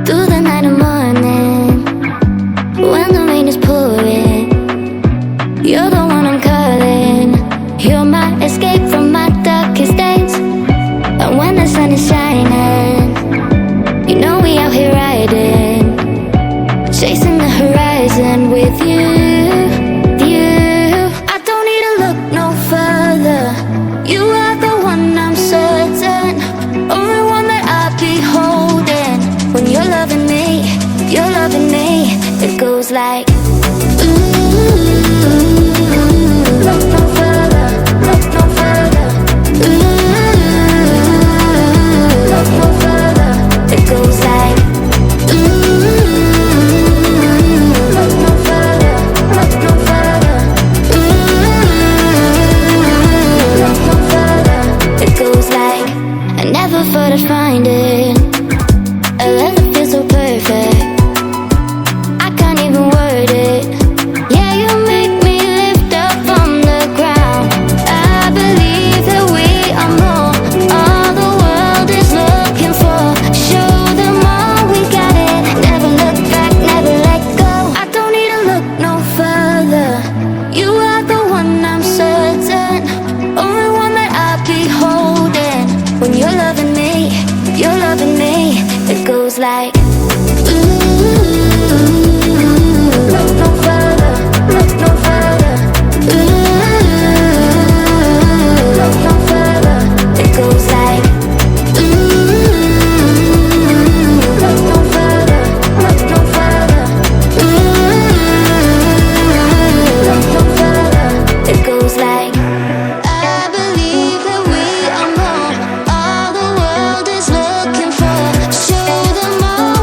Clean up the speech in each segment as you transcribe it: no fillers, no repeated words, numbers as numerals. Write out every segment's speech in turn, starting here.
through the night and morning. When the rain is pouring, you're the one I'm calling. You're my escape from my darkest days. And when the sun is shining, you know we out here riding, chasing the horizon with you. I don't need to look no further. You are the one I'm certain, only one that I'll be holding. When you're loving me, it goes like look no further, look no further. Look no further, it goes like look no further, look no further. Look no further, it goes like I never thought I'd find it, a love that feels so perfect. I can't even word it. Yeah, you make me lift up from the ground. I believe that we are more, all the world is looking for. Show them all we got it. Never look back, never let go. I don't need to look no further. You are the one I'm certain, only one that I'll be holding. When you're loving me, it goes like look no further, look no further. Look no further, it goes like look no further, look no further. Look no further, it goes like I believe that we are more, all the world is looking for. Show them all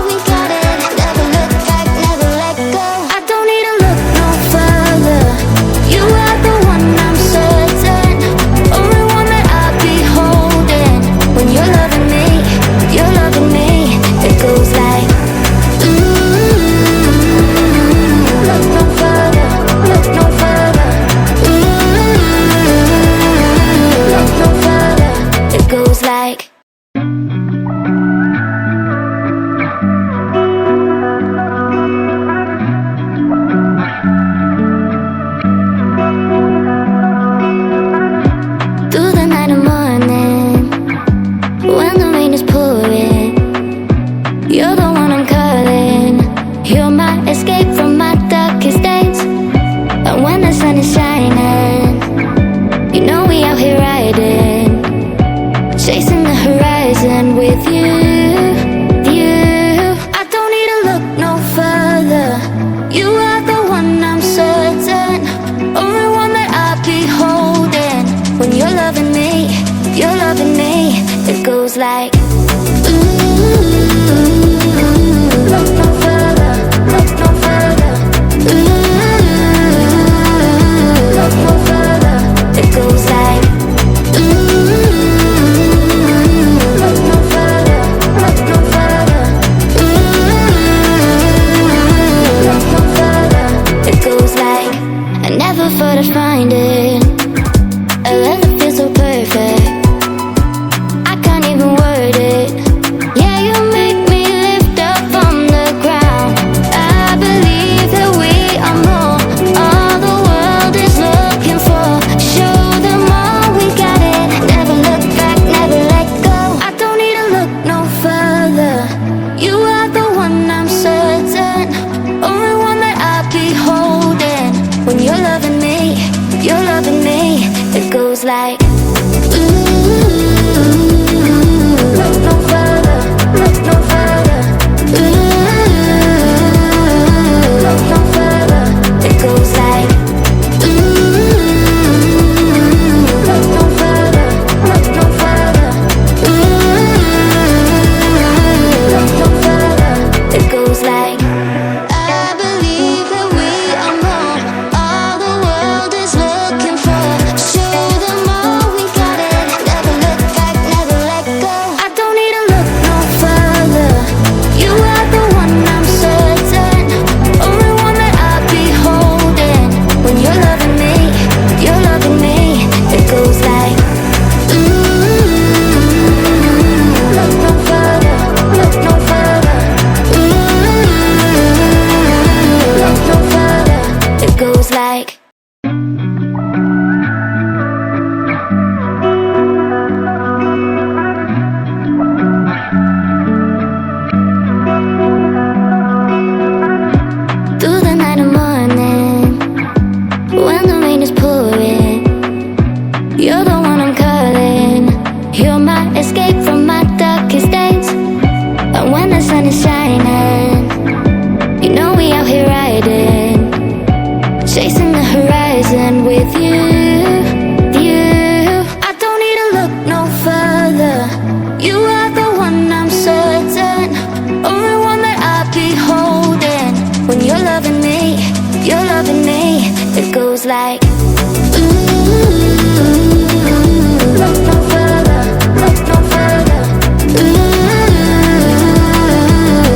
goes like, look no further, look no further.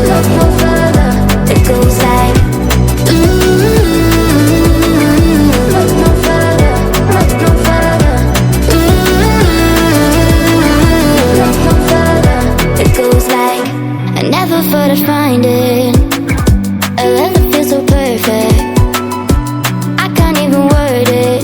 Look no further. It goes like, look no further, look no further. Look no further. It goes like, I never thought I'd find it, a love that feels so perfect. I can't even word it.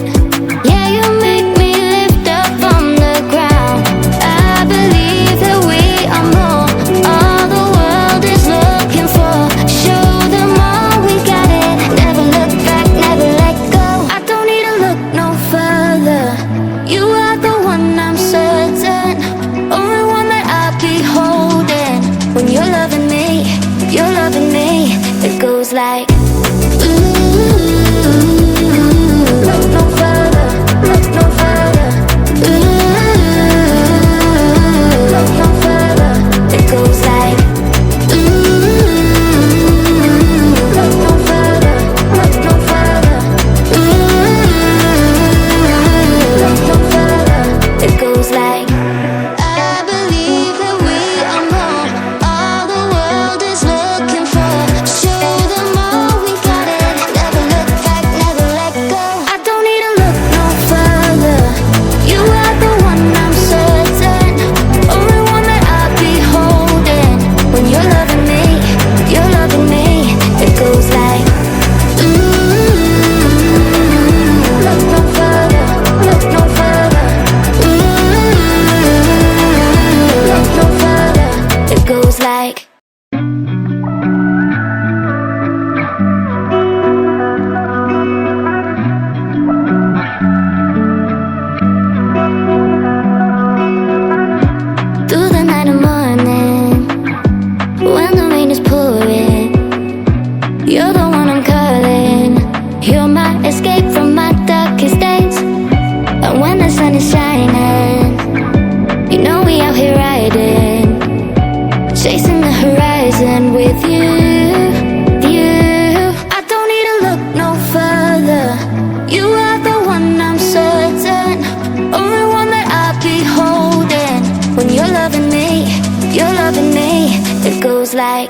Yeah, you make me lift up from the ground. I believe that we are more, all the world is looking for. Show them all we got it. Never look back, never let go. I don't need to look no further. You are the one, I'm certain. Only one that I'll be holding. When you're loving me, you're loving me. It goes like, look no further, look no further. Look no further. It goes like, look no further, look no further. Look no further. It goes like, I believe that we are more, all the world is looking for. Show them all we got it. Never look back, never let go. I don't need to look no further. You are the one, I'm certain. Only one that I'll be holding. When you're loving me, you're loving me. It goes like, look no further, look no further. Look no further. It goes like, through the night and morning, when the rain is pouring, you're the one I'm calling. You're my escape from my darkest days. And when the sun is shining, you know we out here riding, chasing the horizon with you, you. I don't need to look no further. You are the one, I'm certain. Only one that I'll be holding. When you're loving me, you're loving me. It goes like,